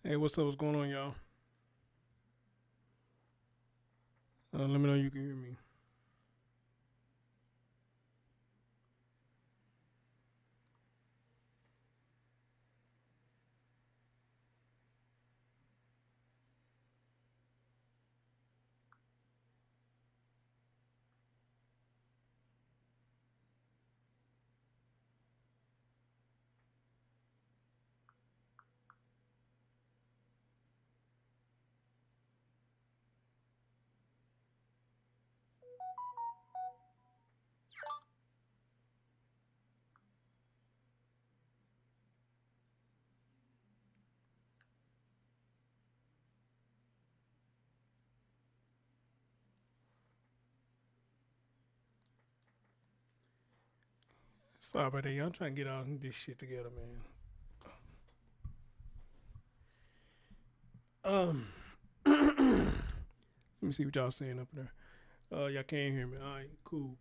Hey, what's up? What's going on, y'all? Let me know you can hear me. Sorry about that, y'all. I'm trying to get all this shit together, man. Let me see what y'all saying up there. Y'all can't hear me. All right, cool.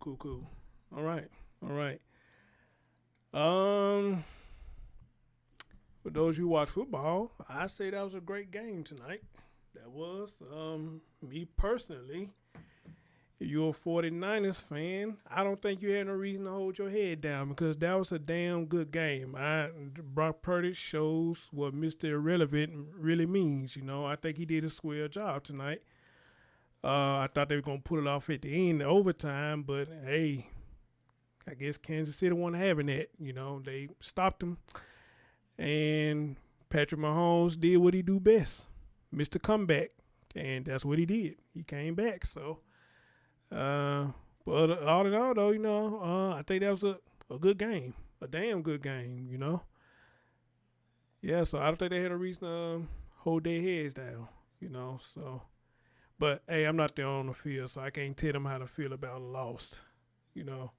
All right, all right. Um, for those who watch football, I say that was a great game tonight. That was, me personally. If you're a 49ers fan, I don't think you had no reason to hold your head down because that was a damn good game. Brock Purdy shows what Mr. Irrelevant really means. You know, I think he did a square job tonight. I thought they were going to pull it off at the end, the overtime, but hey, I guess Kansas City wasn't having that. You know, they stopped him, and Patrick Mahomes did what he do best, Mr. Comeback, and that's what he did. He came back, so. But all in all, though, you know, I think that was a good game, a damn good game, you know. Yeah, so I don't think they had a reason to hold their heads down, you know. So, but hey, I'm not there on the field, so I can't tell them how to feel about a loss, you know.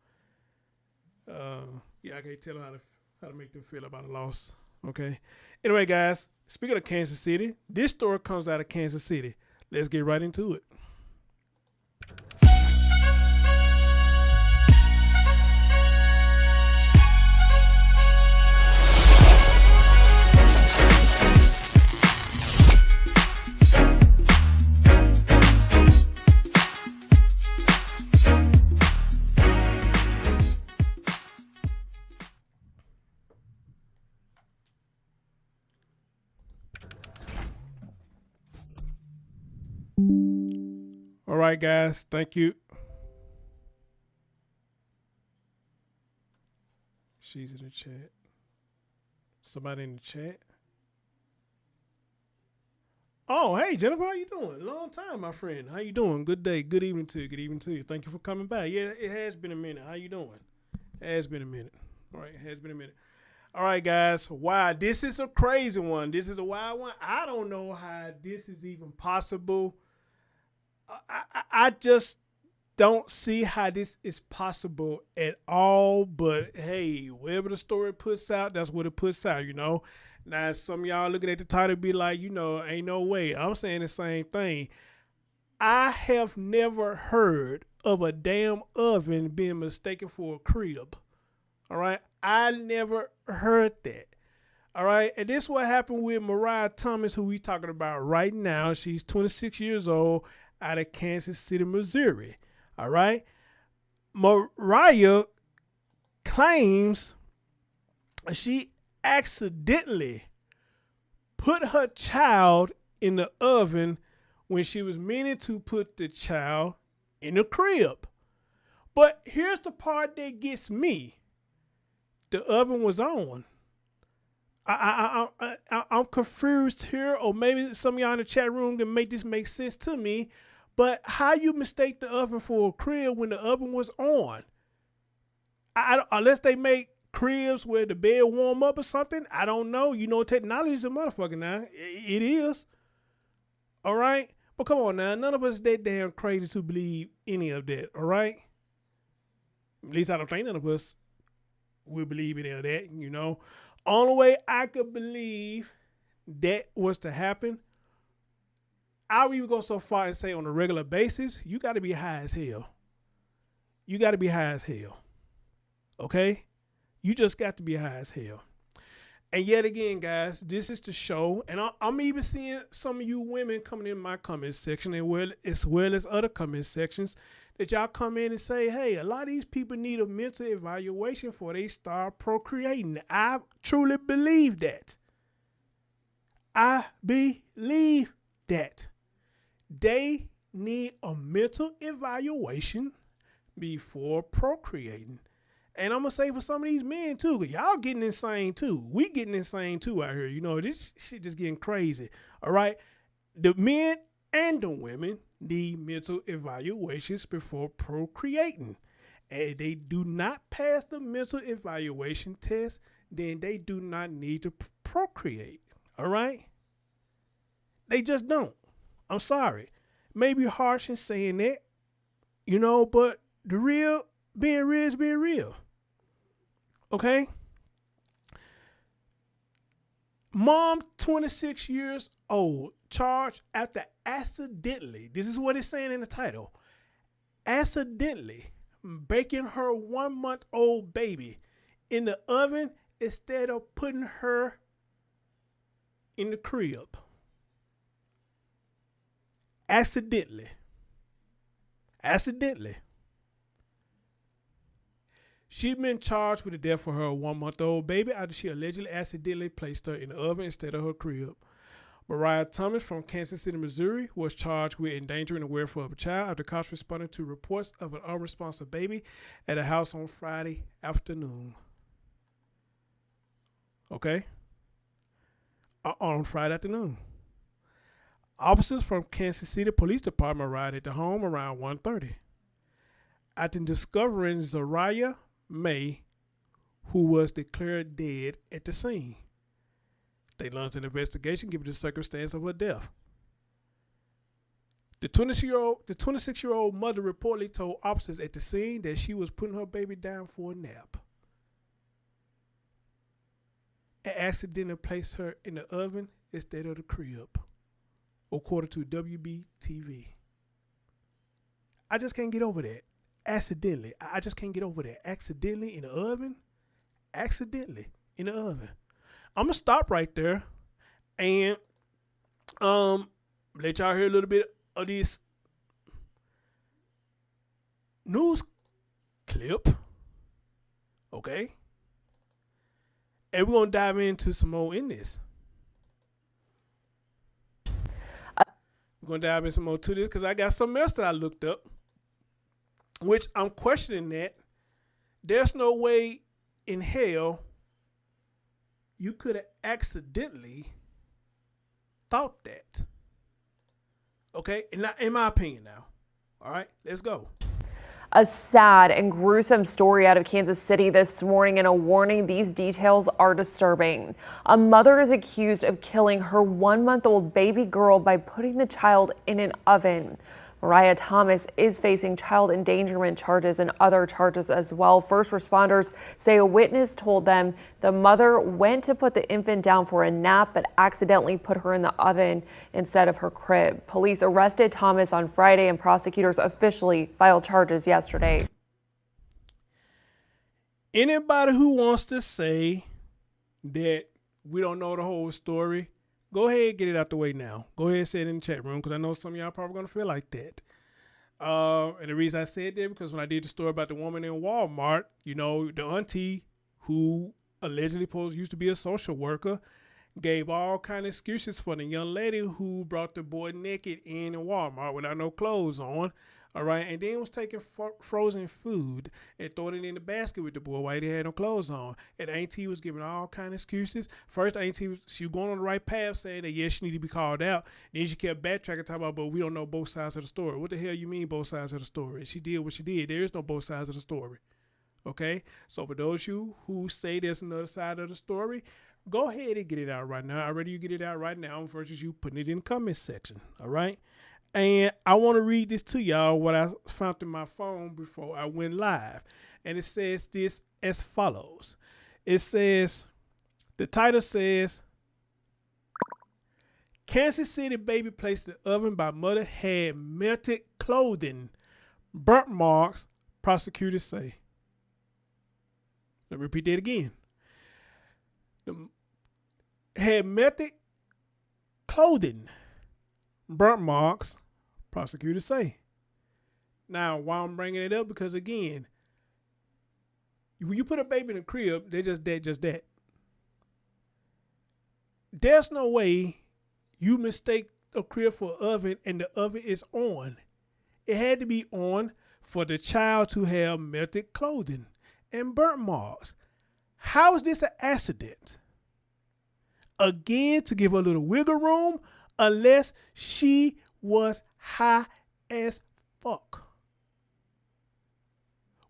Yeah, I can't tell them how to make them feel about a loss. Okay. Anyway, guys, speaking of Kansas City, this story comes out of Kansas City. Let's get right into it. All right, guys. Thank you. She's in the chat. Somebody in the chat. Oh, hey Jennifer, how you doing? Long time, my friend. How you doing? Good day. Good evening to you. Good evening to you. Thank you for coming by. Yeah, it has been a minute. How you doing? It has been a minute. All right, it has been a minute. All right, guys. Wow, this is a crazy one. This is a wild one. I don't know how this is even possible. I just don't see how this is possible at all. But hey, wherever the story puts out, that's what it puts out, you know. Now, some of y'all looking at the title be like, you know, ain't no way. I'm saying the same thing. I have never heard of a damn oven being mistaken for a crib. All right. I never heard that. All right. And this is what happened with Mariah Thomas, who we talking about right now. She's 26 years old out of Kansas City, Missouri. All right. Mariah claims she accidentally put her child in the oven when she was meaning to put the child in the crib. But here's the part that gets me. The oven was on. I'm confused here, or maybe some of y'all in the chat room can make this make sense to me. But how you mistake the oven for a crib when the oven was on? Unless they make cribs where the bed warm up or something, I don't know. You know, technology is a motherfucker now. It is. All right? But come on now. None of us that damn crazy to believe any of that. All right? At least I don't think none of us will believe any of that, you know. Only way I could believe that was to happen, I would even go so far and say on a regular basis, you got to be high as hell. You got to be high as hell. Okay? You just got to be high as hell. And yet again, guys, this is the show. And I'm even seeing some of you women coming in my comment section as well as other comment sections that y'all come in and say, hey, a lot of these people need a mental evaluation before they start procreating. I truly believe that. I believe that. They need a mental evaluation before procreating. And I'm going to say for some of these men, too, because y'all getting insane, too. We getting insane, too, out here. You know, this shit just getting crazy. All right? The men and the women need mental evaluations before procreating. And if they do not pass the mental evaluation test, then they do not need to procreate. All right? They just don't. I'm sorry. Maybe harsh in saying that, you know, but being real is being real. Okay? Mom, 26 years old, charged after accidentally, this is what it's saying in the title, accidentally baking her 1-month-old baby in the oven instead of putting her in the crib. Accidentally. She'd been charged with the death of her 1-month-old baby after she allegedly accidentally placed her in the oven instead of her crib. Mariah Thomas from Kansas City, Missouri, was charged with endangering the welfare of a child after cops responded to reports of an unresponsive baby at a house on Friday afternoon. Okay? On Friday afternoon. Officers from Kansas City Police Department arrived at the home around 1:30. After discovering Zariah May, who was declared dead at the scene, they launched an investigation given the circumstance of her death. The 26-year-old mother reportedly told officers at the scene that she was putting her baby down for a nap and accidentally placed her in the oven instead of the crib, according to WBTV. I just can't get over that. Accidentally. I just can't get over that. Accidentally in the oven. Accidentally in the oven. I'm going to stop right there and let y'all hear a little bit of this news clip. Okay? And we're going to dive into some more in this. We're going to dive in some more to this because I got something else that I looked up, which I'm questioning that. There's no way in hell you could have accidentally thought that. Okay? In my opinion now. All right? Let's go. A sad and gruesome story out of Kansas City this morning, and a warning, these details are disturbing. A mother is accused of killing her 1-month-old baby girl by putting the child in an oven. Mariah Thomas is facing child endangerment charges and other charges as well. First responders say a witness told them the mother went to put the infant down for a nap but accidentally put her in the oven instead of her crib. Police arrested Thomas on Friday and prosecutors officially filed charges yesterday. Anybody who wants to say that we don't know the whole story, go ahead and get it out the way now. Go ahead and say it in the chat room because I know some of y'all probably going to feel like that. And the reason I said that because when I did the story about the woman in Walmart, you know, the auntie who allegedly used to be a social worker gave all kind of excuses for the young lady who brought the boy naked in Walmart without no clothes on. All right, and then was taking frozen food and throwing it in the basket with the boy while they had no clothes on. And Auntie was giving all kind of excuses. First, Auntie, she was going on the right path, saying that yes, she needed to be called out. Then she kept backtracking, talking about, but we don't know both sides of the story. What the hell you mean both sides of the story? She did what she did. There is no both sides of the story. Okay, so for those of you who say there's another side of the story, go ahead and get it out right now. I'd rather you get it out right now versus you putting it in the comment section. All right. And I want to read this to y'all, what I found in my phone before I went live. And it says this as follows. It says, the title says, Kansas City baby placed in the oven by mother had melted clothing, burnt marks, prosecutors say. Let me repeat that again. Had melted clothing, burnt marks, prosecutors say. Now, why I'm bringing it up? Because again, when you put a baby in a crib, they're just that. There's no way you mistake a crib for an oven and the oven is on. It had to be on for the child to have melted clothing and burnt marks. How is this an accident? Again, to give her a little wiggle room, unless she was high as fuck.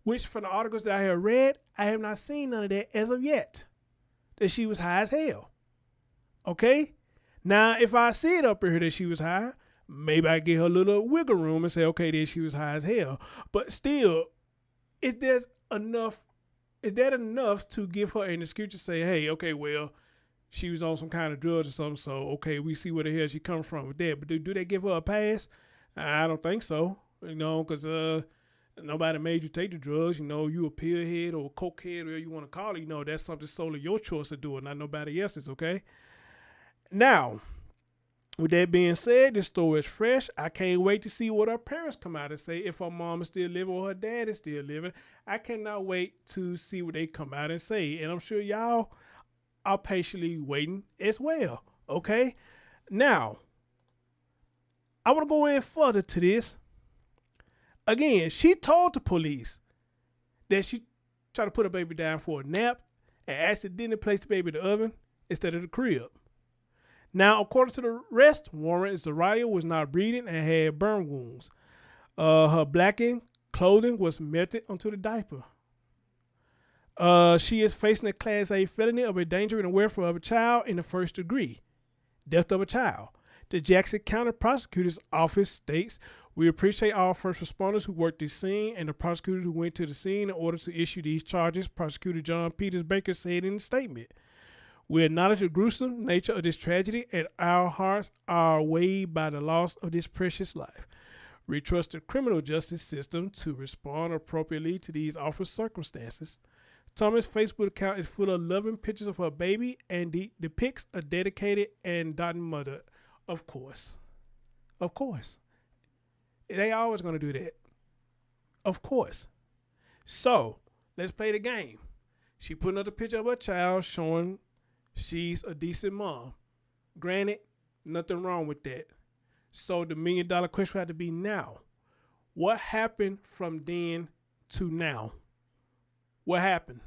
Which, from the articles that I have read, I have not seen none of that as of yet. That she was high as hell. Okay? Now, if I see it up here that she was high, maybe I give her a little wiggle room and say, okay, then she was high as hell. But still, is that enough to give her an excuse to say, hey, okay, well, she was on some kind of drugs or something, so okay, we see where the hell she come from with that. But do they give her a pass? I don't think so, because nobody made you take the drugs. You a pill head or a coke head, whatever you want to call it. That's something solely your choice to do, not nobody else's. Okay. Now, with that being said, this story is fresh. I can't wait to see what her parents come out and say, if her mom is still living or her dad is still living. I cannot wait to see what they come out and say, and I'm sure y'all are patiently waiting as well. Okay. Now, I want to go in further to this. Again, she told the police that she tried to put her baby down for a nap and accidentally placed the baby in the oven instead of the crib. Now, according to the arrest warrant, Zariah was not breathing and had burn wounds. Her blackened clothing was melted onto the diaper. She is facing a Class A felony of endangering the welfare of a child in the first degree. Death of a child. The Jackson County Prosecutor's Office states, we appreciate all first responders who worked this scene and the prosecutors who went to the scene in order to issue these charges, Prosecutor John Peters Baker said in a statement. We acknowledge the gruesome nature of this tragedy and our hearts are weighed by the loss of this precious life. We trust the criminal justice system to respond appropriately to these awful circumstances. Thomas' Facebook account is full of loving pictures of her baby and depicts a dedicated and doting mother. Of course. Of course. They always going to do that. Of course. So, let's play the game. She put another picture of her child showing she's a decent mom. Granted, nothing wrong with that. So, the $1 million question had to be now. What happened from then to now? What happened?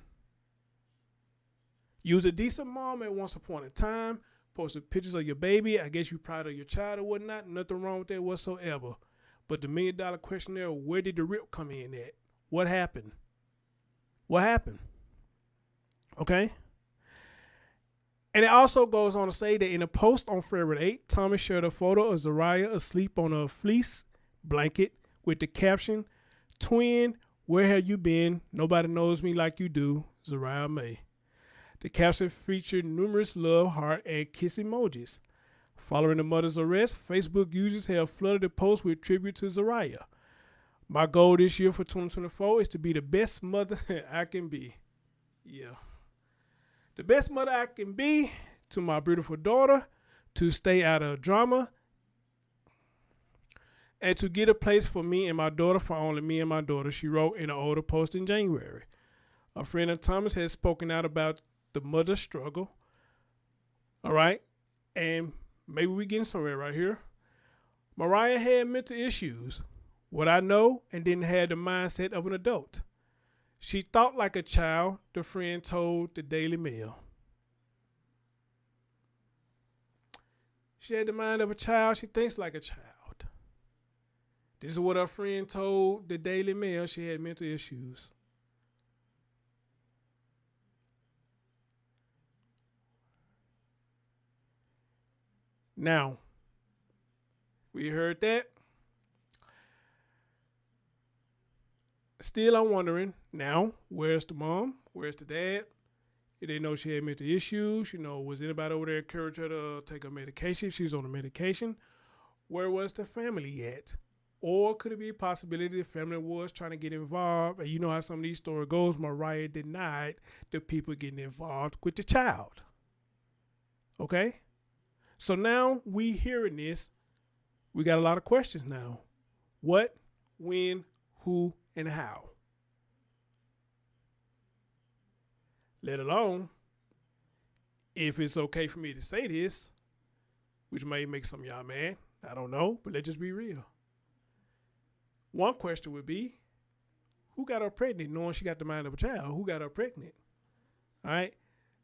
You was a decent mom at once upon a time, posted pictures of your baby. I guess you're proud of your child or whatnot. Nothing wrong with that whatsoever. But the $1 million question there, where did the rip come in at? What happened? What happened? Okay? And it also goes on to say that in a post on February 8, Thomas shared a photo of Zariah asleep on a fleece blanket with the caption, "Twin, where have you been? Nobody knows me like you do, Zariah May." The caption featured numerous love, heart, and kiss emojis. Following the mother's arrest, Facebook users have flooded the post with tribute to Zariah. My goal this year for 2024 is to be the best mother I can be. Yeah. The best mother I can be to my beautiful daughter, to stay out of drama, and to get a place for me and my daughter, for only me and my daughter, she wrote in an older post in January. A friend of Thomas has spoken out about the mother's struggle. All right? And maybe we're getting somewhere right here. Mariah had mental issues. what I know and didn't have the mindset of an adult. She thought like a child, the friend told the Daily Mail. She had the mind of a child. She thinks like a child. This is what her friend told the Daily Mail. She had mental issues. Now, we heard that. Still, I'm wondering now, where's the mom? Where's the dad? If they know she had mental issues, was anybody over there encourage her to take her medication? She was on the medication. Where was the family at? Or could it be a possibility the family was trying to get involved? And you know how some of these stories goes. Mariah denied the people getting involved with the child. Okay? So now we hearing this. We got a lot of questions now. What, when, who, and how? Let alone, if it's okay for me to say this, which may make some of y'all mad. I don't know, but let's just be real. One question would be, who got her pregnant knowing she got the mind of a child? Who got her pregnant? All right.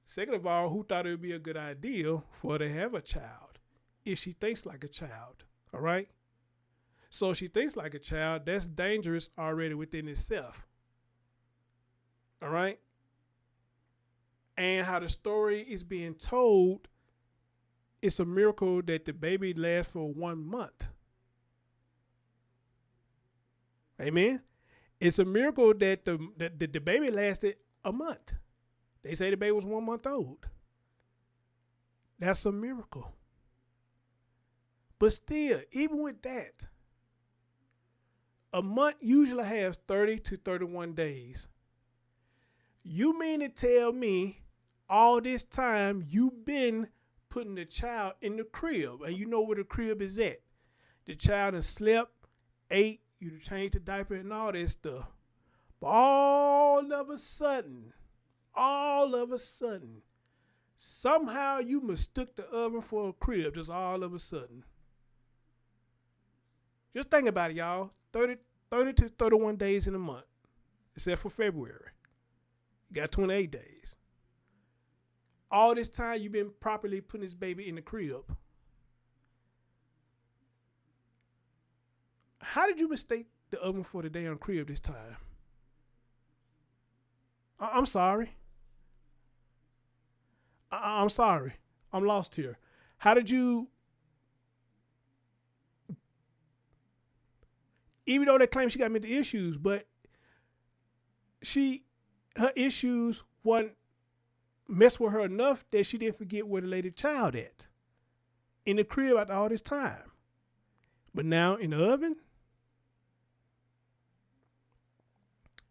Second of all, who thought it would be a good idea for her to have a child if she thinks like a child? All right. So if she thinks like a child, that's dangerous already within itself. All right. And how the story is being told, it's a miracle that the baby lasts for 1 month. Amen. It's a miracle that the baby lasted a month. They say the baby was 1 month old. That's a miracle. But still, even with that, a month usually has 30 to 31 days. You mean to tell me all this time you've been putting the child in the crib, and you know where the crib is at? The child has slept, ate, you changed the diaper and all that stuff. But all of a sudden, somehow you mistook the oven for a crib, just all of a sudden. Just think about it, y'all. 30 to 31 days in a month, except for February. You got 28 days. All this time you've been properly putting this baby in the crib. How did you mistake the oven for the damn crib this time? I'm sorry. I'm sorry. I'm lost here. How did you, even though they claim she got mental issues, but her issues wasn't messed with her enough that she didn't forget where the lady child at in the crib after all this time. But now in the oven,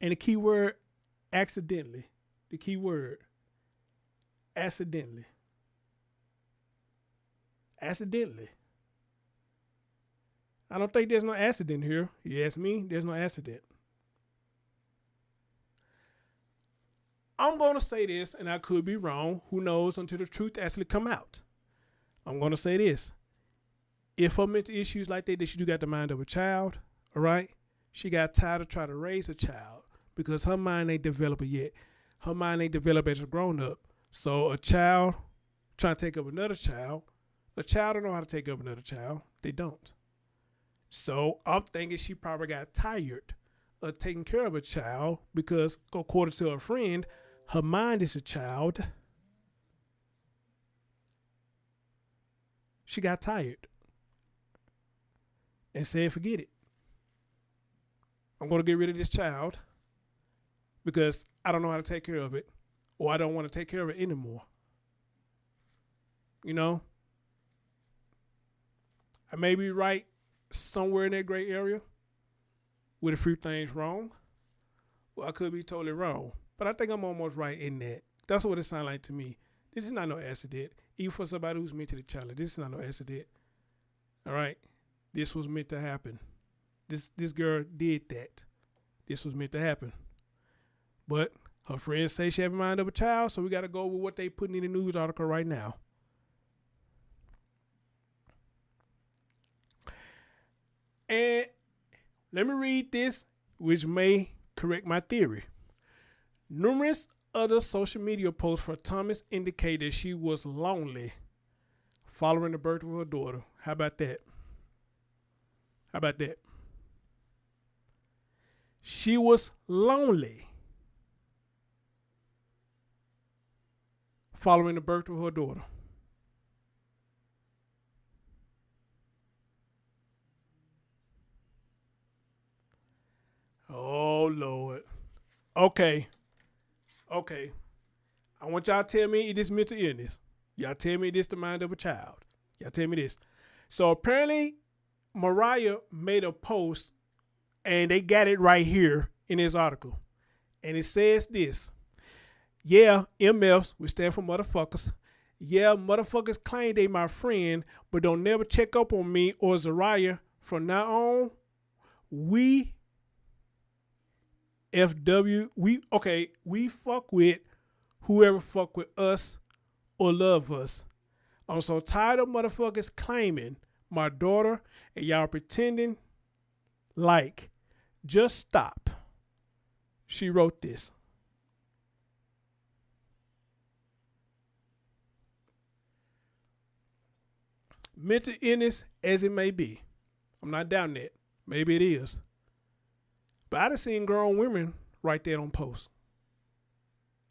and the key word, accidentally. The key word, accidentally. Accidentally. I don't think there's no accident here. You ask me, there's no accident. I'm going to say this, and I could be wrong. Who knows until the truth actually come out. I'm going to say this. If her mental issues like that she do got the mind of a child, all right? She got tired of trying to raise a child because her mind ain't developed yet. Her mind ain't developed as a grown-up. So a child trying to take up another child, a child don't know how to take up another child. They don't. So I'm thinking she probably got tired of taking care of a child because, according to her friend, her mind is a child. She got tired and said, forget it. I'm going to get rid of this child because I don't know how to take care of it, or I don't want to take care of it anymore. You know? I may be right somewhere in that gray area with a few things wrong. Well, I could be totally wrong, but I think I'm almost right in that. That's what it sounds like to me. This is not no accident. Even for somebody who's mentally challenged, this is not no accident. All right? This was meant to happen. This girl did that. This was meant to happen. But her friends say she has the mind of a child, so we got to go with what they putting in the news article right now. And Let me read this, which may correct my theory. Numerous other social media posts for Thomas indicated she was lonely following the birth of her daughter. How about that? How about that? She was lonely following the birth of her daughter. Oh, Lord. Okay. I want y'all to tell me this mental illness. Y'all tell me this the mind of a child. Y'all tell me this. So apparently, Mariah made a post, and they got it right here in this article. And it says this. Yeah, MFs, which stand for motherfuckers. Yeah, motherfuckers claim they my friend, but don't never check up on me or Zariah. From now on, we we fuck with whoever fuck with us or love us. I'm so tired of motherfuckers claiming my daughter and y'all pretending like. Just stop. She wrote this. Mental illness as it may be. I'm not doubting that. Maybe it is. But I done seen grown women write that on posts.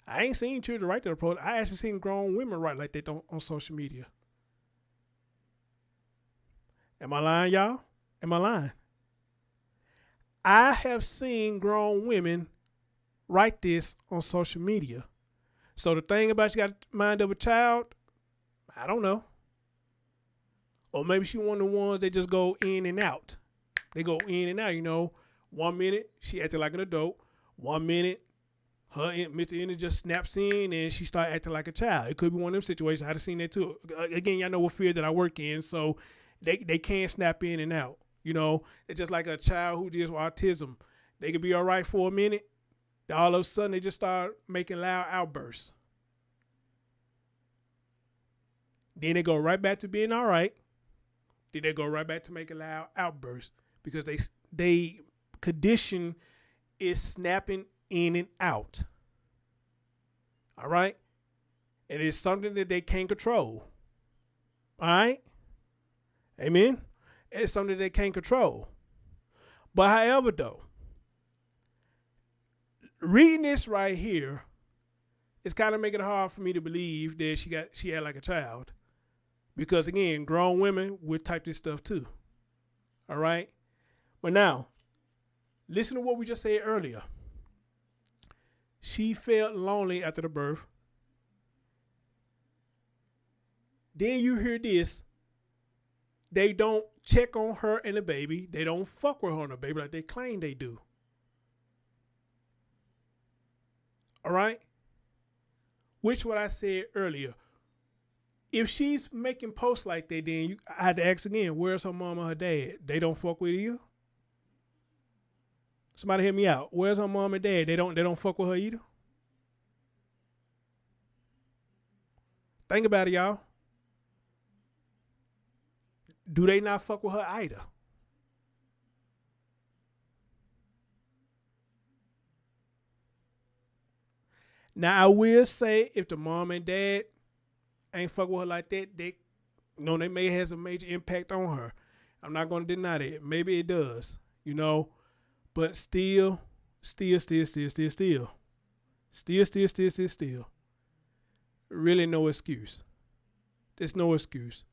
I ain't seen children write that on posts. I actually seen grown women write like that on social media. Am I lying, y'all? Am I lying? I have seen grown women write this on social media. So the thing about you got the mind of a child, I don't know. Or maybe she one of the ones that just go in and out. They go in and out, you know. 1 minute, she acted like an adult. 1 minute, her mental illness just snaps in and she start acting like a child. It could be one of them situations. I've seen that too. Again, y'all know what field that I work in, so they can snap in and out. You know, it's just like a child who deals with autism. They could be all right for a minute. Then all of a sudden, they just start making loud outbursts. Then they go right back to being all right. Then they go right back to making loud outbursts because they condition is snapping in and out. All right? And it's something that they can't control. All right? Amen? It's something they can't control. But however, though, reading this right here, it's kind of making it hard for me to believe that she had like a child. Because again, grown women would type this stuff too. All right? But now, listen to what we just said earlier. She felt lonely after the birth. Then you hear this. They don't check on her and the baby. They don't fuck with her and the baby like they claim they do. All right? Which what I said earlier. If she's making posts like that, then I had to ask again, where's her mom or her dad? They don't fuck with her either? Somebody hear me out. Where's her mom and dad? They don't fuck with her either? Think about it, y'all. Do they not fuck with her either? Now I will say if the mom and dad ain't fuck with her like that, they may have a major impact on her. I'm not gonna deny that. Maybe it does, you know. But still. Really no excuse. There's no excuse.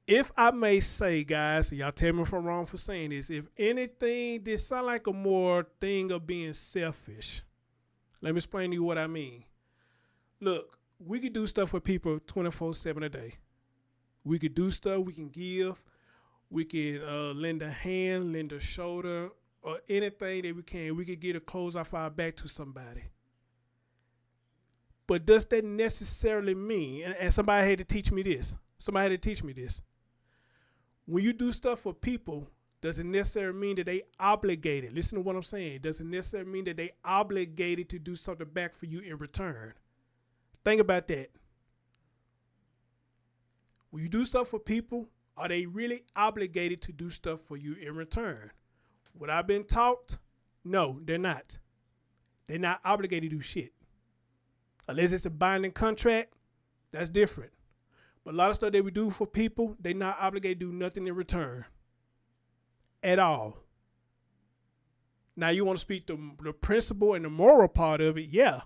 If I may say, guys, y'all tell me if I'm wrong for saying this, if anything, this sound like a more thing of being selfish. Let me explain to you what I mean. Look, we could do stuff for people 24/7 a day. We could do stuff, we can give, we can lend a hand, lend a shoulder, or anything that we can. We could get a clothes off our back to somebody. But does that necessarily mean, and somebody had to teach me this. When you do stuff for people, does it necessarily mean that they obligated? Listen to what I'm saying. Does it necessarily mean that they obligated to do something back for you in return? Think about that. When you do stuff for people, are they really obligated to do stuff for you in return? What I've been taught, no, they're not. They're not obligated to do shit. Unless it's a binding contract, that's different. But a lot of stuff that we do for people, they're not obligated to do nothing in return. At all. Now you want to speak to the principle and the moral part of it, yeah.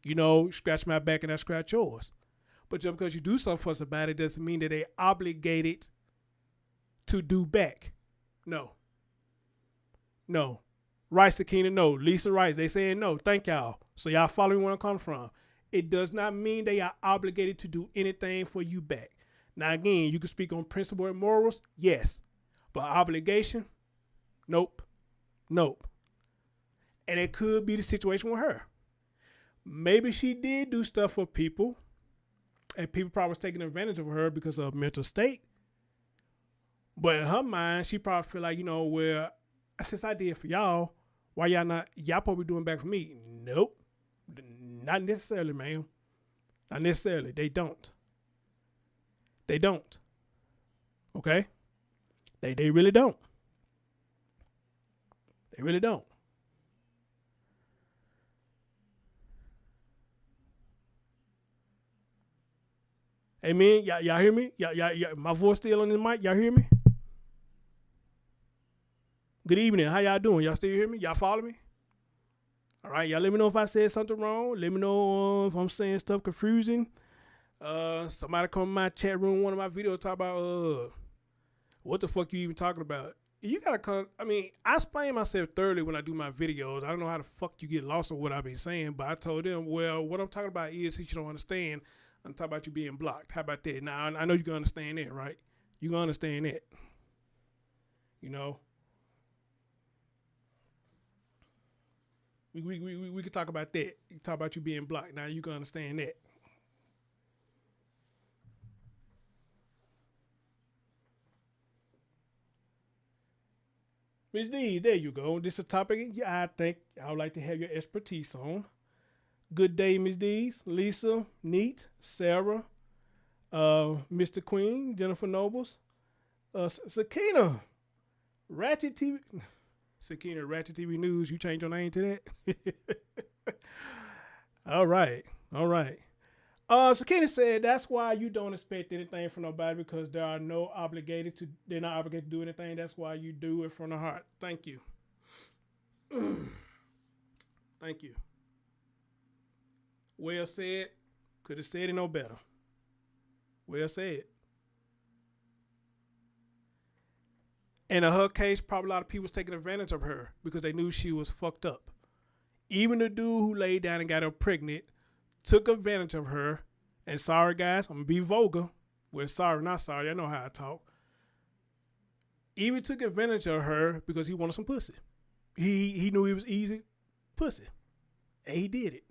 You know, scratch my back and I scratch yours. But just because you do something for somebody doesn't mean that they're obligated to do back. No. No. Rice Sakina, no. Lisa Rice, they saying no. Thank y'all. So y'all follow me where I'm coming from. It does not mean they are obligated to do anything for you back. Now again, you can speak on principle and morals, yes. But obligation, nope. Nope. And it could be the situation with her. Maybe she did do stuff for people, and people probably was taking advantage of her because of mental state. But in her mind, she probably feel like, you know, well, since I did for y'all, why y'all probably doing back for me? Nope. Not necessarily, ma'am. Not necessarily. They don't. They don't. Okay? They really don't. They really don't. Hey, man, y'all hear me? Y'all, my voice still on the mic? Y'all hear me? Good evening. How y'all doing? Y'all still hear me? Y'all follow me? All right, y'all let me know if I said something wrong. Let me know if I'm saying stuff confusing. Somebody come in my chat room, one of my videos, talk about what the fuck you even talking about? You gotta come. I mean, I explain myself thoroughly when I do my videos. I don't know how the fuck you get lost on what I've been saying, but I told them, well, what I'm talking about is, since you don't understand, I'm talking about you being blocked. How about that? Now, I know you can understand that, right? You can understand that. You know? We could talk about that. You talk about you being blocked. Now, you can understand that. Ms. D, there you go. This is a topic I think I would like to have your expertise on. Good day, Ms. D's, Lisa, Neat, Sarah, Mr. Queen, Jennifer Nobles, Sakina, Ratchet TV. Sakina, Ratchet TV News, you changed your name to that? All right. Sakina said that's why you don't expect anything from nobody, because they're not obligated to do anything. That's why you do it from the heart. Thank you. Thank you. Well said. Could have said it no better. Well said. And in her case, probably a lot of people was taking advantage of her because they knew she was fucked up. Even the dude who laid down and got her pregnant took advantage of her. And sorry, guys, I'm going to be vulgar. Well, sorry, not sorry. I know how I talk. Even took advantage of her because he wanted some pussy. He knew he was easy pussy. And he did it.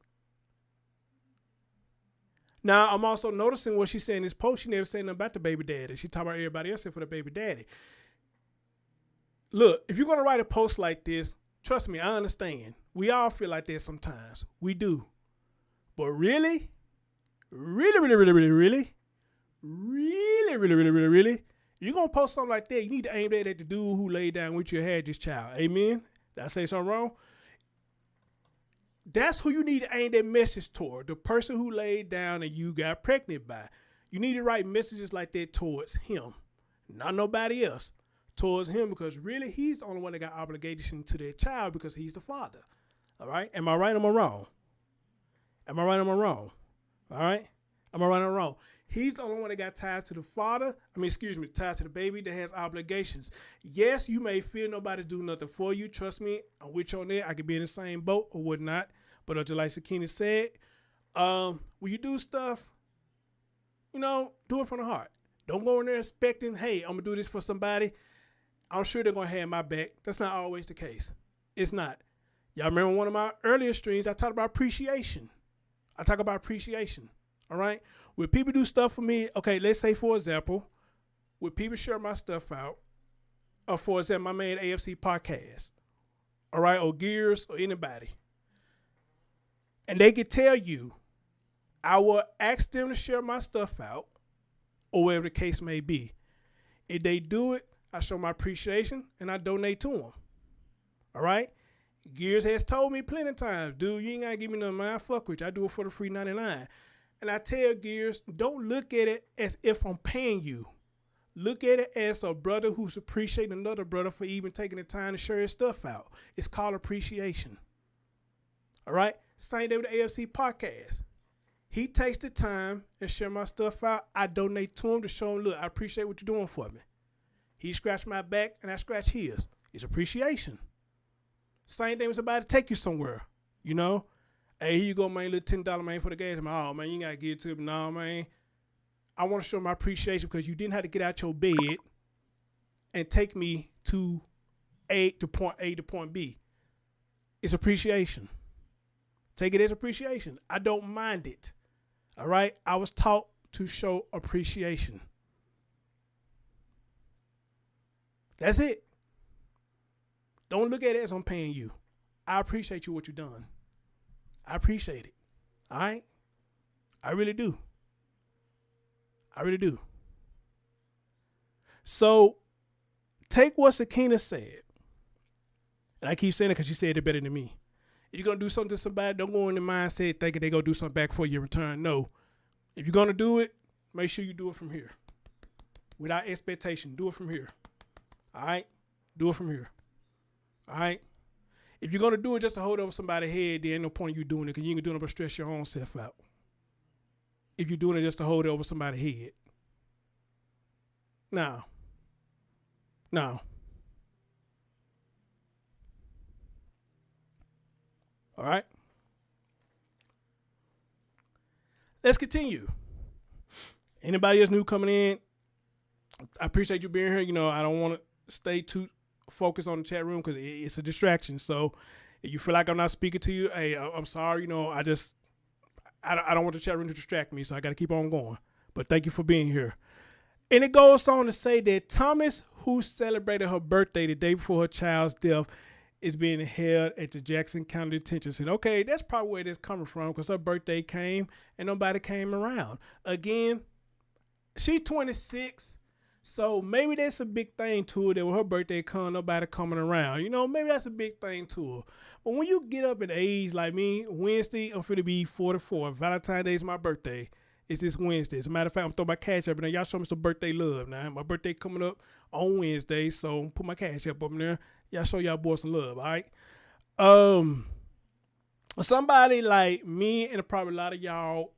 Now, I'm also noticing what she said in this post. She never said nothing about the baby daddy. She talked about everybody else except for the baby daddy. Look, if you're going to write a post like this, trust me, I understand. We all feel like that sometimes. We do. But really, you're going to post something like that, you need to aim that at the dude who laid down with you and had this child. Amen? Did I say something wrong? That's who you need to aim that message toward. The person who laid down and you got pregnant by. You need to write messages like that towards him. Not nobody else. Towards him, because really he's the only one that got obligation to their child because he's the father. All right? Am I right or am I wrong? Am I right or am I wrong? All right? Am I right or wrong? He's the only one that got tied to the father. Tied to the baby that has obligations. Yes, you may feel nobody do nothing for you. Trust me, I'm with you on that. I could be in the same boat or whatnot. But just like Sakina said, when you do stuff, do it from the heart. Don't go in there expecting, hey, I'm going to do this for somebody. I'm sure they're going to have my back. That's not always the case. It's not. Y'all remember one of my earlier streams, I talked about appreciation. All right? When people do stuff for me, okay, let's say, for example, when people share my stuff out, or for example, my main AFC podcast, all right, or Gears, or anybody, and they could tell you, I will ask them to share my stuff out, or whatever the case may be. If they do it, I show my appreciation, and I donate to them. All right? Gears has told me plenty of times, dude, you ain't got to give me no man. I fuck with you. I do it for the free 99. And I tell Gears, don't look at it as if I'm paying you. Look at it as a brother who's appreciating another brother for even taking the time to share his stuff out. It's called appreciation. All right? Same day with the AFC podcast. He takes the time and share my stuff out. I donate to him to show him, look, I appreciate what you're doing for me. He scratched my back and I scratch his. It's appreciation. Same thing with somebody take you somewhere, you know? Hey, here you go, man, little $10, man, for the gas. Oh, man, you ain't got to give it to me. No, man. I want to show my appreciation because you didn't have to get out your bed and take me to point A to point B. It's appreciation. Take it as appreciation. I don't mind it. All right? I was taught to show appreciation. That's it. Don't look at it as I'm paying you. I appreciate you what you've done. I appreciate it. All right? I really do. I really do. So take what Sakina said. And I keep saying it because she said it better than me. If you're going to do something to somebody, don't go in the mindset thinking they're going to do something back for you in return. No. If you're going to do it, make sure you do it from here. Without expectation, do it from here. All right? Do it from here. All right? If you're going to do it just to hold over somebody's head, there ain't no point in you doing it because you ain't going to do nothing but stress your own self out. If you're doing it just to hold it over somebody's head. No. All right. Let's continue. Anybody else new coming in? I appreciate you being here. You know, I don't want to stay too focused on the chat room because it's a distraction. So if you feel like I'm not speaking to you, hey, I'm sorry. You know, I don't want the chat room to distract me, so I got to keep on going. But thank you for being here. And it goes on to say that Thomas, who celebrated her birthday the day before her child's death, is being held at the Jackson County Detention Center. Okay, that's probably where this coming from because her birthday came and nobody came around. Again, she's 26, so maybe that's a big thing to her that when her birthday comes, nobody coming around. You know, maybe that's a big thing to her. But when you get up in age like me, Wednesday, I'm finna be 44. Valentine's Day is my birthday. It's this Wednesday. As a matter of fact, I'm throwing my cash up in there. Y'all show me some birthday love now. My birthday coming up on Wednesday, so put my cash up in there. Y'all show y'all boys some love, all right? Somebody like me and probably a lot of y'all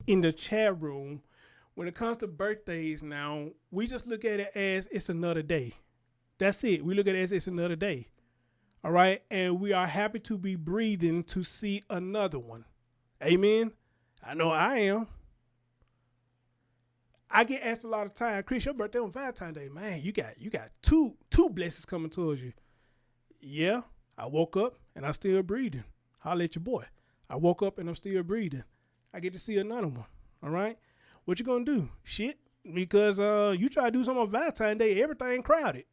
in the chat room, when it comes to birthdays now, we just look at it as it's another day. That's it. We look at it as it's another day, all right? And we are happy to be breathing to see another one. Amen? I know I am. I get asked a lot of time, Chris, your birthday on Valentine's Day, man, you got two blessings coming towards you. Yeah, I woke up and I'm still breathing. Holla at your boy. I woke up and I'm still breathing. I get to see another one. All right? What you gonna do? Shit. Because you try to do something on Valentine's Day, everything crowded.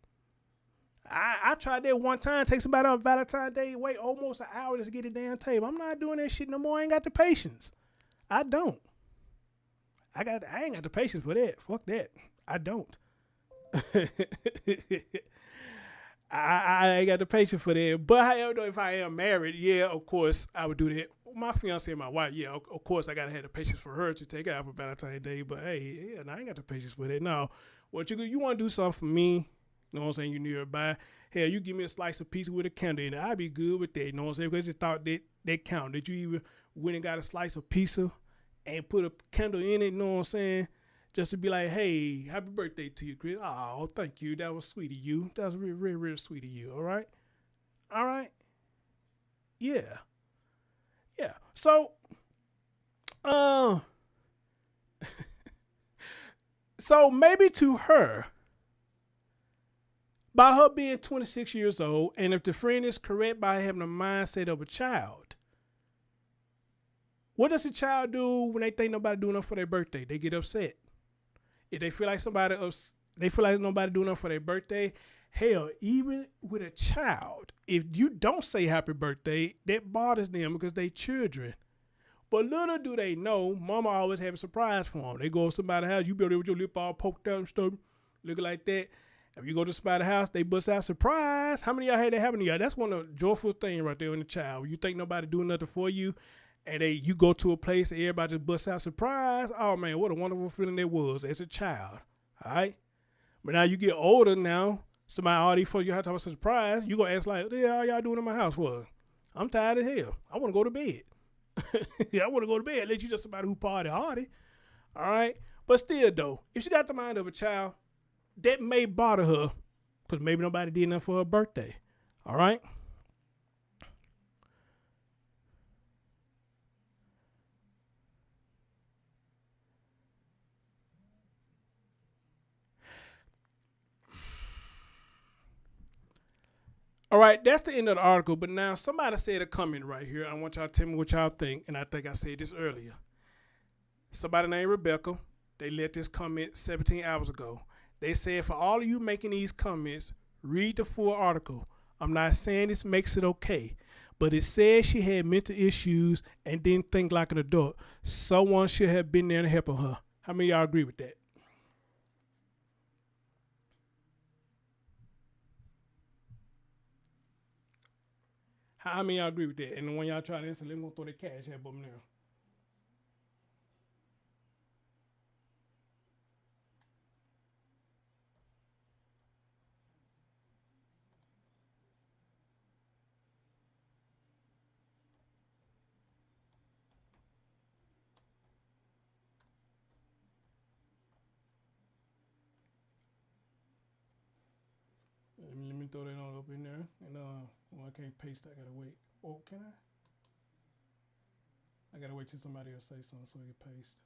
I tried that one time, take somebody on Valentine's Day, wait almost an hour just to get a damn table. I'm not doing that shit no more. I ain't got the patience. I don't. I ain't got the patience for that. Fuck that. I don't. I ain't got the patience for that. But however, though, if I am married, yeah, of course, I would do that. My fiance and my wife, yeah, of course, I got to have the patience for her to take out for Valentine's Day. But, hey, yeah, I ain't got the patience for that. No, what you want to do something for me, you know what I'm saying, you nearby. Hell, you give me a slice of pizza with a candle in it. I'd be good with that, you know what I'm saying, because I just thought that counted. That you even went and got a slice of pizza and put a candle in it, you know what I'm saying, just to be like, hey, happy birthday to you, Chris. Oh, thank you. That was sweet of you. That was real, real, real sweet of you. All right? All right? Yeah. Yeah. So, so maybe to her, by her being 26 years old, and if the friend is correct by having the mindset of a child, what does a child do when they think nobody doing enough for their birthday? They get upset. If they feel like nobody doing enough for their birthday, hell, even with a child, if you don't say happy birthday, that bothers them because they children. But little do they know, mama always have a surprise for them. They go to somebody's house, you be there with your lip all poked out and stuff, looking like that. If you go to somebody's house, they bust out surprise. How many of y'all had that happen to y'all? That's one of the joyful things right there in the child. You think nobody doing nothing for you, and you go to a place and everybody just busts out surprise. Oh man, what a wonderful feeling it was as a child. All right, but now you get older now. Somebody already for you have to have a surprise. You gonna ask like, what the hell y'all doing in my house for? I'm tired as hell. I want to go to bed. Yeah, I want to go to bed. Unless you just somebody who party hardy. All right, but still though, if she got the mind of a child, that may bother her because maybe nobody did nothing for her birthday. All right. All right, that's the end of the article. But now somebody said a comment right here. I want y'all to tell me what y'all think. And I think I said this earlier. Somebody named Rebecca, they left this comment 17 hours ago. They said, for all of you making these comments, read the full article. I'm not saying this makes it okay, but it says she had mental issues and didn't think like an adult. Someone should have been there to help her. How many of y'all agree with that? How many of y'all agree with that? And when y'all try to answer, let me throw the cash app up there. Let me throw that on up in there. And I can't paste. I gotta wait. Oh, can I? I gotta wait till somebody else say something so I can paste.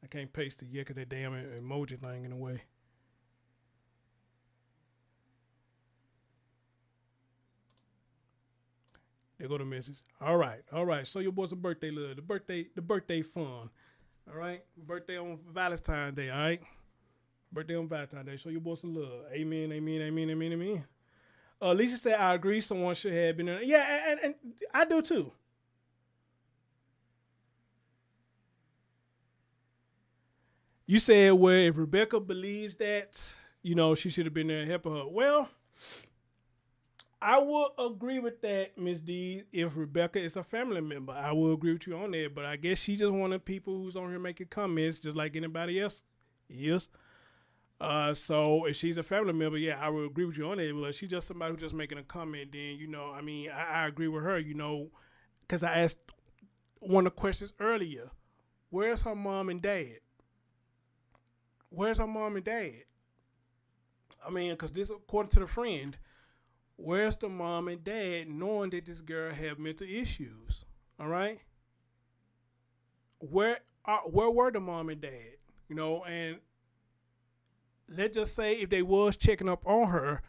I can't paste it yet because that damn emoji thing in the way. There go the message. All right. So your boy's a birthday love. The birthday fun. All right. Birthday on Valentine's Day. All right. Birthday on Valentine's Day. Show your boy some love. Amen. Lisa said, I agree. Someone should have been there. Yeah, and I do too. You said, well, if Rebecca believes that, she should have been there helping her. Well, I will agree with that, Miss D. If Rebecca is a family member, I will agree with you on that. But I guess she just one of the people who's on here making comments just like anybody else is. So if she's a family member, yeah, I will agree with you on that. But if she's just somebody who's just making a comment, then, I agree with her, because I asked one of the questions earlier. Where's her mom and dad? Where's her mom and dad? Because this, according to the friend, where's the mom and dad knowing that this girl have mental issues? All right. Where were the mom and dad? And let's just say if they was checking up on her,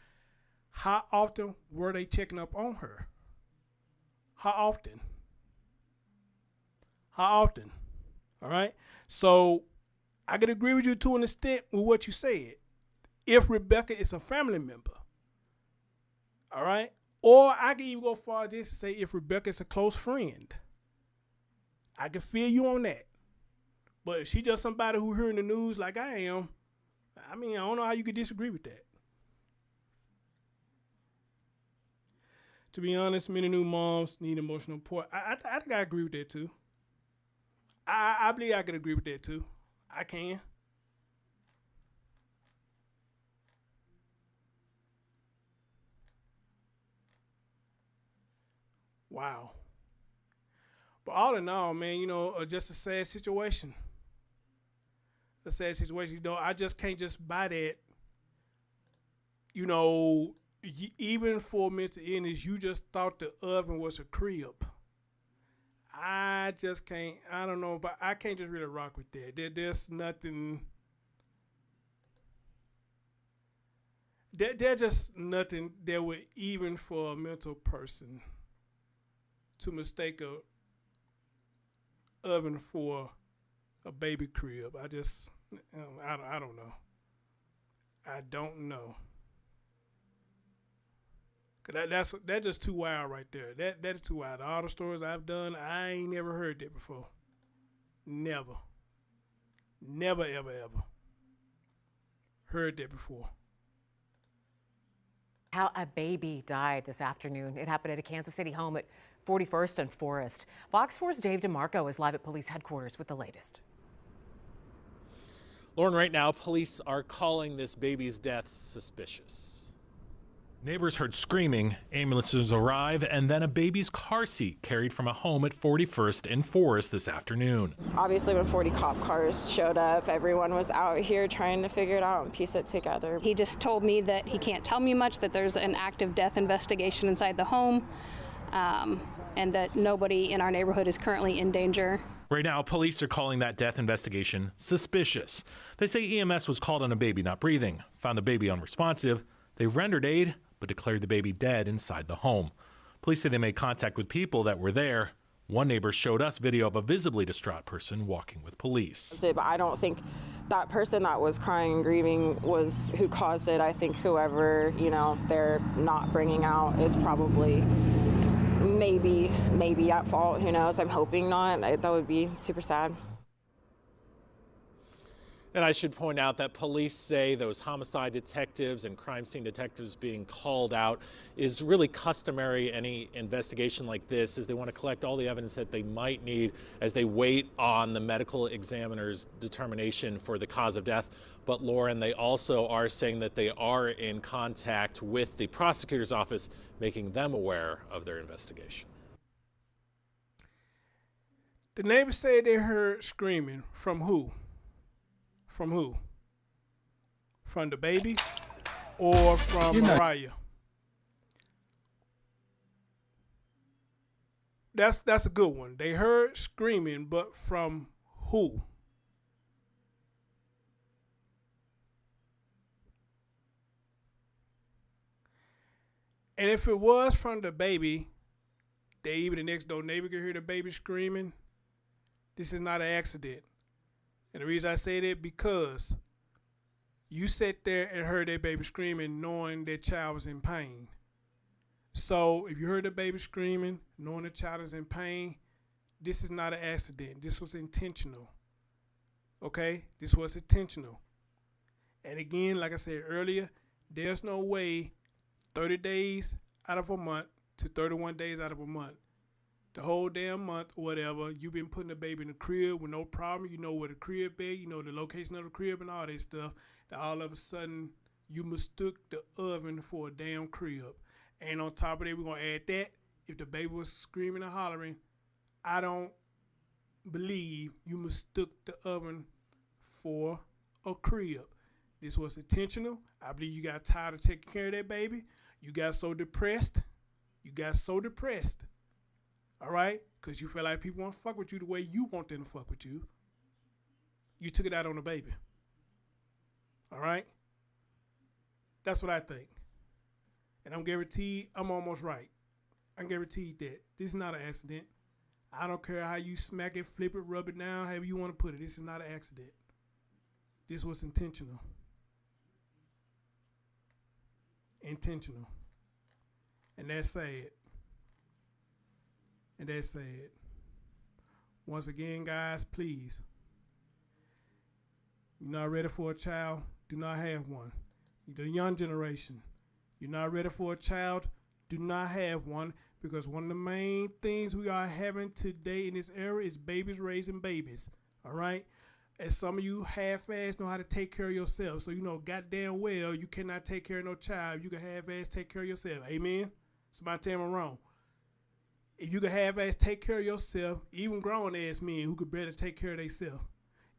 how often were they checking up on her? How often? All right. So I could agree with you to an extent with what you said. If Rebecca is a family member, all right, or I can even go far as this to say if Rebecca is a close friend, I can feel you on that. But if she just somebody who hearing the news like I am, I don't know how you could disagree with that. To be honest, many new moms need emotional support. I think I agree with that too. I believe I could agree with that too. I can. Wow. But all in all, man, just a sad situation. A sad situation. I just can't just buy that. Even for mental illness, you just thought the oven was a crib. I just can't. I don't know, but I can't just really rock with that. There's nothing. There's just nothing that would even for a mental person to mistake a oven for a baby crib. I don't know. I don't know. That's just too wild right there. That is too wild. All the stories I've done, I ain't never heard that before. Never, ever. heard that before. How a baby died this afternoon. It happened at a Kansas City home at 41st and Forest. Fox 4's Dave DeMarco is live at police headquarters with the latest. Lauren, right now, police are calling this baby's death suspicious. Neighbors heard screaming, ambulances arrive, and then a baby's car seat carried from a home at 41st and Forest this afternoon. Obviously, when 40 cop cars showed up, everyone was out here trying to figure it out and piece it together. He just told me that he can't tell me much, that there's an active death investigation inside the home, and that nobody in our neighborhood is currently in danger. Right now, police are calling that death investigation suspicious. They say EMS was called on a baby not breathing, found the baby unresponsive. They rendered aid, but declared the baby dead inside the home. Police say they made contact with people that were there. One neighbor showed us video of a visibly distraught person walking with police. But I don't think that person that was crying and grieving was who caused it. I think whoever, they're not bringing out is probably maybe at fault. Who knows? I'm hoping not. That would be super sad. And I should point out that police say those homicide detectives and crime scene detectives being called out is really customary. Any investigation like this is they want to collect all the evidence that they might need as they wait on the medical examiner's determination for the cause of death. But Lauren, they also are saying that they are in contact with the prosecutor's office, making them aware of their investigation. The neighbors say they heard screaming from who? From who? From the baby or from Mariah? That's a good one. They heard screaming, but from who? And if it was from the baby, even the next door neighbor could hear the baby screaming. This is not an accident. And the reason I say that because you sat there and heard that baby screaming knowing that child was in pain. So if you heard the baby screaming knowing the child is in pain, this is not an accident. This was intentional. Okay? This was intentional. And again, like I said earlier, there's no way 30 days out of a month to 31 days out of a month, the whole damn month or whatever, you've been putting the baby in the crib with no problem. You know where the crib is, you know the location of the crib and all that stuff. That all of a sudden you mistook the oven for a damn crib. And on top of that, we're going to add that. If the baby was screaming and hollering, I don't believe you mistook the oven for a crib. This was intentional. I believe you got tired of taking care of that baby. You got so depressed. All right? Because you feel like people want to fuck with you the way you want them to fuck with you. You took it out on the baby. All right? That's what I think. And I'm guaranteed I'm almost right. I'm guaranteed that this is not an accident. I don't care how you smack it, flip it, rub it down, however you want to put it. This is not an accident. This was intentional. Intentional. And that's sad. And that's sad. Once again, guys, please. You're not ready for a child, do not have one. The young generation, you're not ready for a child, do not have one, because one of the main things we are having today in this era is babies raising babies. All right? And some of you half-ass know how to take care of yourself. So you know goddamn well you cannot take care of no child. You can half-ass take care of yourself. Amen? Somebody tell me I'm wrong. If you could half-ass take care of yourself, even grown-ass men who could better take care of themselves.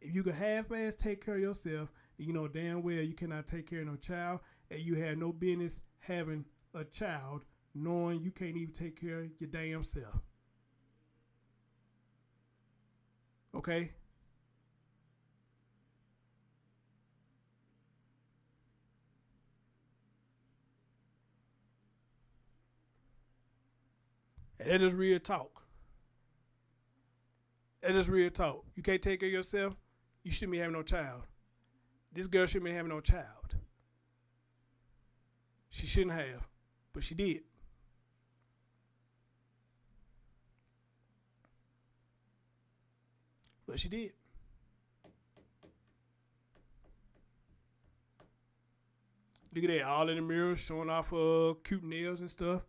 If you could half-ass take care of yourself, you know damn well you cannot take care of no child, and you have no business having a child knowing you can't even take care of your damn self. Okay? And that is real talk. That is real talk. You can't take care of yourself, you shouldn't be having no child. This girl shouldn't be having no child. She shouldn't have, but she did. But she did. Look at that, all in the mirror, showing off cute nails and stuff.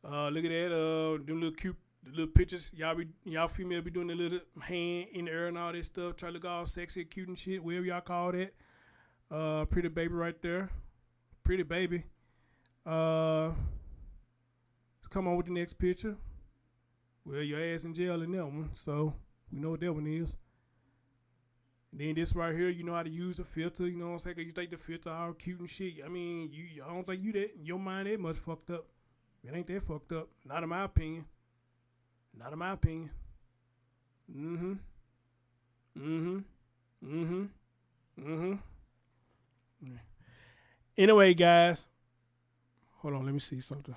Look at that, them little cute little pictures. Y'all female be doing the little hand in the air and all this stuff. Try to look all sexy, cute and shit, whatever y'all call that. Pretty baby right there. Pretty baby. Come on with the next picture. Well, your ass in jail in that one, so we know what that one is. And then this right here, you know how to use a filter, you know what I'm saying? 'Cause you think the filter all cute and shit. I mean, I don't think you that, your mind that much fucked up. It ain't that fucked up. Not in my opinion. Not in my opinion. Anyway, guys. Hold on, let me see something.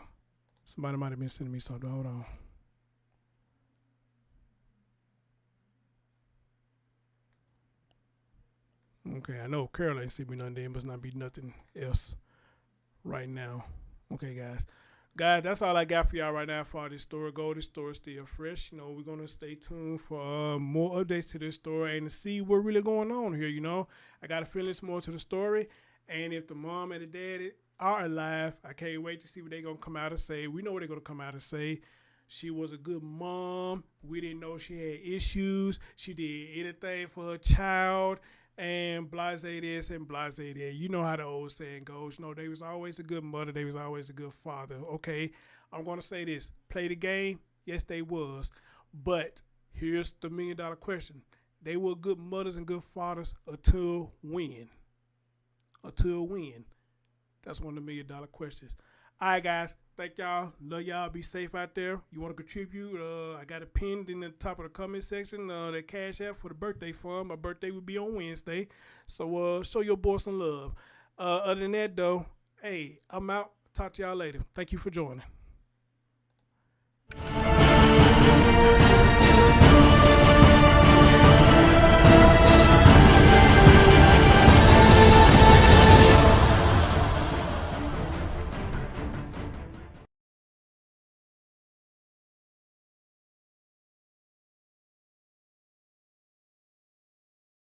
Somebody might have been sending me something. Hold on. Okay, I know Carol ain't sent me nothing. There must not be nothing else right now. Okay, guys. Guys, that's all I got for y'all right now for this story. This story's still fresh. You know, we're going to stay tuned for more updates to this story and to see what's really going on here, you know. I got a feeling it's more to the story. And if the mom and the dad are alive, I can't wait to see what they're going to come out and say. We know what they're going to come out and say. She was a good mom. We didn't know she had issues. She did anything for her child. And blase this and blase that. You know how the old saying goes. You know, they was always a good mother. They was always a good father. Okay, I'm going to say this. Play the game? Yes, they was. But here's the $1 million question. They were good mothers and good fathers until when? Until when? That's one of the $1 million questions. All right, guys. Thank y'all. Love y'all. Be safe out there. You want to contribute? I got it pinned in the top of the comment section. The Cash App for the birthday fund. My birthday will be on Wednesday. So show your boy some love. Other than that, though, hey, I'm out. Talk to y'all later. Thank you for joining.